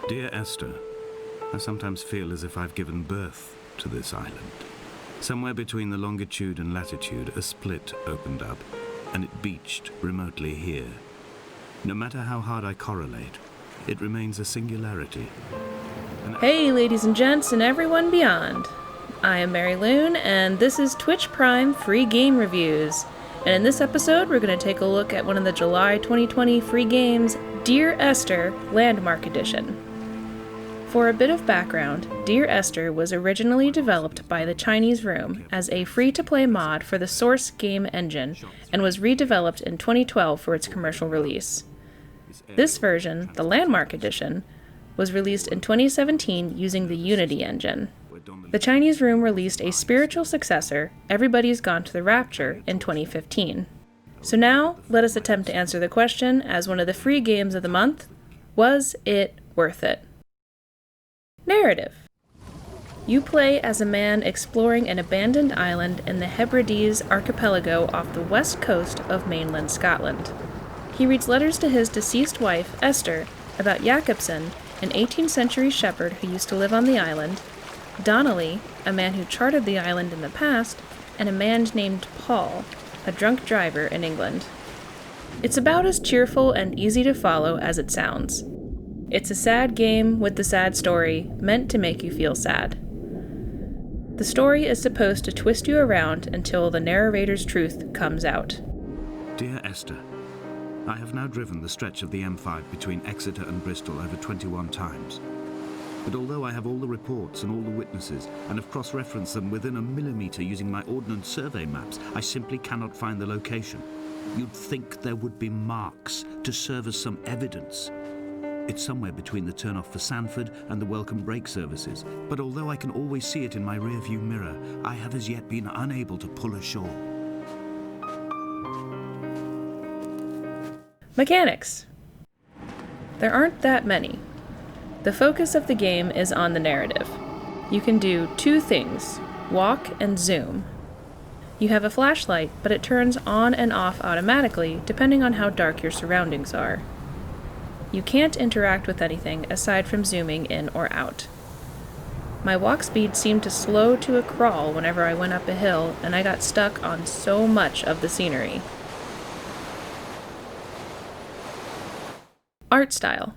Dear Esther, I sometimes feel as if I've given birth to this island. Somewhere between the longitude and latitude, a split opened up, and it beached remotely here. No matter how hard I correlate, it remains a singularity. Hey, ladies and gents, and everyone beyond. I am Mary Loon, and this is Twitch Prime Free Game Reviews. And in this episode, we're going to take a look at one of the July 2020 free games, Dear Esther Landmark Edition. For a bit of background, Dear Esther was originally developed by the Chinese Room as a free-to-play mod for the source game engine and was redeveloped in 2012 for its commercial release. This version, the Landmark Edition, was released in 2017 using the Unity engine. The Chinese Room released a spiritual successor, Everybody's Gone to the Rapture, in 2015. So now, let us attempt to answer the question as one of the free games of the month: was it worth it? Narrative. You play as a man exploring an abandoned island in the Hebrides archipelago off the west coast of mainland Scotland. He reads letters to his deceased wife, Esther, about Jakobson, an 18th century shepherd who used to live on the island, Donnelly, a man who charted the island in the past, and a man named Paul, a drunk driver in England. It's about as cheerful and easy to follow as it sounds. It's a sad game with the sad story, meant to make you feel sad. The story is supposed to twist you around until the narrator's truth comes out. Dear Esther, I have now driven the stretch of the M5 between Exeter and Bristol over 21 times. But although I have all the reports and all the witnesses, and have cross-referenced them within a millimetre using my Ordnance Survey maps, I simply cannot find the location. You'd think there would be marks to serve as some evidence. It's somewhere between the turnoff for Sanford and the welcome break services, but although I can always see it in my rearview mirror, I have as yet been unable to pull ashore. Mechanics. There aren't that many. The focus of the game is on the narrative. You can do two things: walk and zoom. You have a flashlight, but it turns on and off automatically depending on how dark your surroundings are. You can't interact with anything aside from zooming in or out. My walk speed seemed to slow to a crawl whenever I went up a hill, and I got stuck on so much of the scenery. Art style.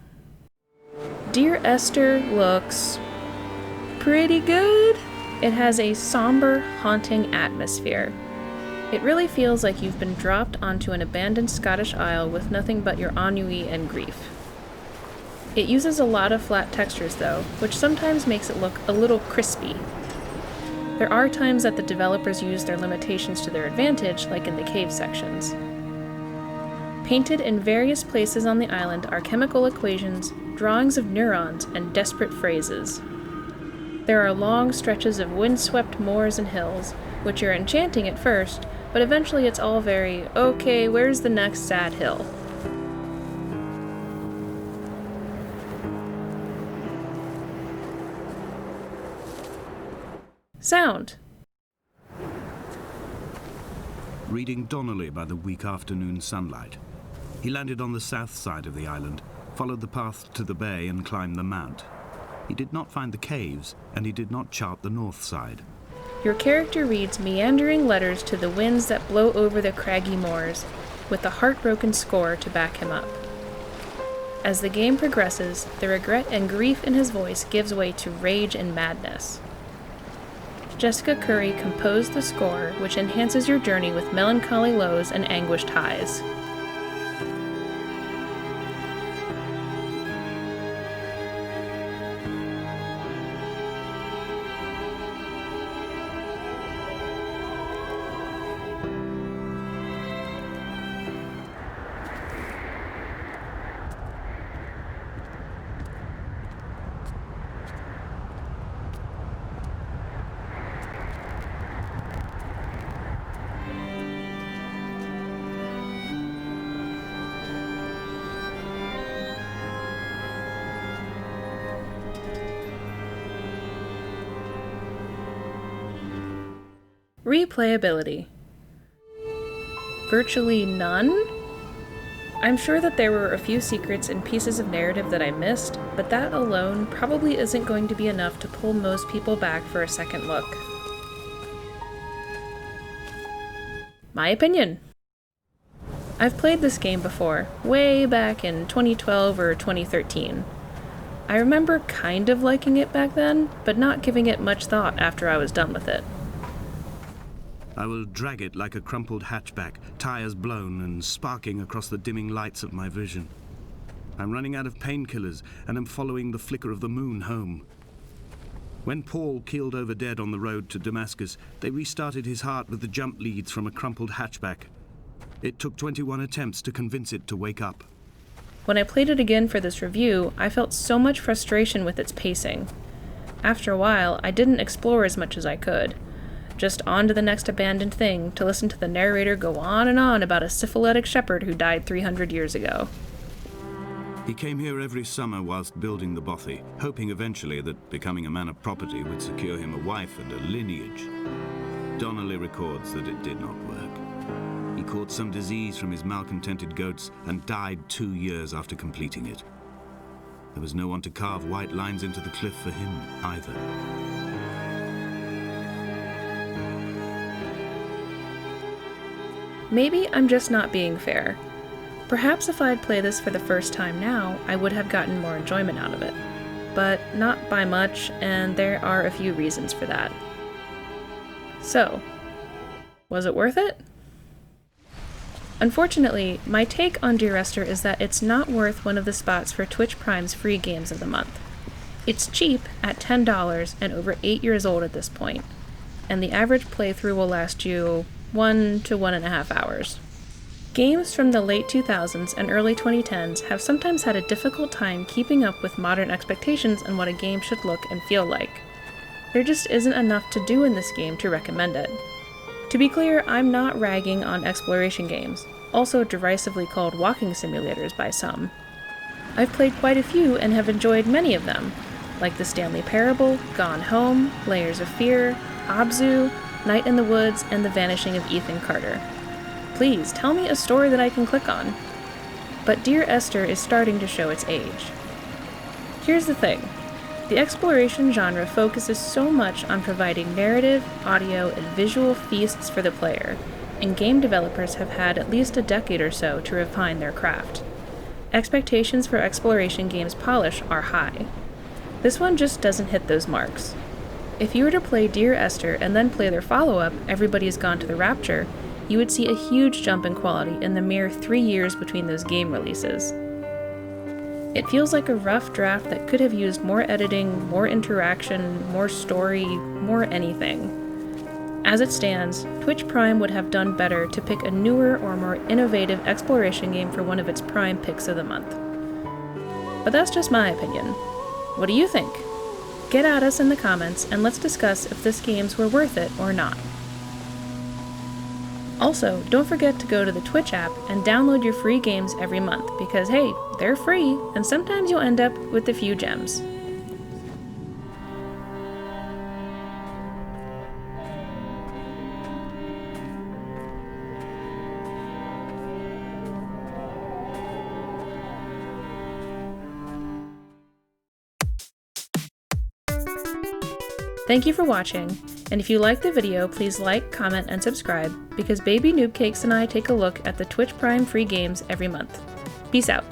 Dear Esther looks pretty good. It has a somber, haunting atmosphere. It really feels like you've been dropped onto an abandoned Scottish isle with nothing but your ennui and grief. It uses a lot of flat textures though, which sometimes makes it look a little crispy. There are times that the developers use their limitations to their advantage, like in the cave sections. Painted in various places on the island are chemical equations, drawings of neurons, and desperate phrases. There are long stretches of windswept moors and hills, which are enchanting at first, but eventually it's all very, okay, where's the next sad hill? Sound. Reading Donnelly by the weak afternoon sunlight. He landed on the south side of the island, followed the path to the bay and climbed the mount. He did not find the caves, and he did not chart the north side. Your character reads meandering letters to the winds that blow over the craggy moors, with a heartbroken score to back him up. As the game progresses, the regret and grief in his voice gives way to rage and madness. Jessica Curry composed the score, which enhances your journey with melancholy lows and anguished highs. Replayability. Virtually none? I'm sure that there were a few secrets and pieces of narrative that I missed, but that alone probably isn't going to be enough to pull most people back for a second look. My opinion. I've played this game before, way back in 2012 or 2013. I remember kind of liking it back then, but not giving it much thought after I was done with it. I will drag it like a crumpled hatchback, tires blown and sparking across the dimming lights of my vision. I'm running out of painkillers and am following the flicker of the moon home. When Paul keeled over dead on the road to Damascus, they restarted his heart with the jump leads from a crumpled hatchback. It took 21 attempts to convince it to wake up. When I played it again for this review, I felt so much frustration with its pacing. After a while, I didn't explore as much as I could. Just on to the next abandoned thing to listen to the narrator go on and on about a syphilitic shepherd who died 300 years ago. He came here every summer whilst building the bothy, hoping eventually that becoming a man of property would secure him a wife and a lineage. Donnelly records that it did not work. He caught some disease from his malcontented goats and died 2 years after completing it. There was no one to carve white lines into the cliff for him either. Maybe I'm just not being fair. Perhaps if I'd played this for the first time now, I would have gotten more enjoyment out of it. But not by much, and there are a few reasons for that. So, was it worth it? Unfortunately, my take on Dear Esther is that it's not worth one of the spots for Twitch Prime's free games of the month. It's cheap at $10 and over 8 years old at this point, and the average playthrough will last you 1 to 1.5 hours. Games from the late 2000s and early 2010s have sometimes had a difficult time keeping up with modern expectations on what a game should look and feel like. There just isn't enough to do in this game to recommend it. To be clear, I'm not ragging on exploration games, also derisively called walking simulators by some. I've played quite a few and have enjoyed many of them, like The Stanley Parable, Gone Home, Layers of Fear, Abzu, Night in the Woods, and The Vanishing of Ethan Carter. Please, tell me a story that I can click on. But Dear Esther is starting to show its age. Here's the thing. The exploration genre focuses so much on providing narrative, audio, and visual feasts for the player, and game developers have had at least a decade or so to refine their craft. Expectations for exploration games' polish are high. This one just doesn't hit those marks. If you were to play Dear Esther and then play their follow-up, Everybody's Gone to the Rapture, you would see a huge jump in quality in the mere 3 years between those game releases. It feels like a rough draft that could have used more editing, more interaction, more story, more anything. As it stands, Twitch Prime would have done better to pick a newer or more innovative exploration game for one of its Prime picks of the month. But that's just my opinion. What do you think? Get at us in the comments and let's discuss if this games were worth it or not. Also, don't forget to go to the Twitch app and download your free games every month because hey, they're free and sometimes you'll end up with a few gems. Thank you for watching, and if you liked the video, please like, comment, and subscribe, because BabyNoobCakes and I take a look at the Twitch Prime free games every month. Peace out.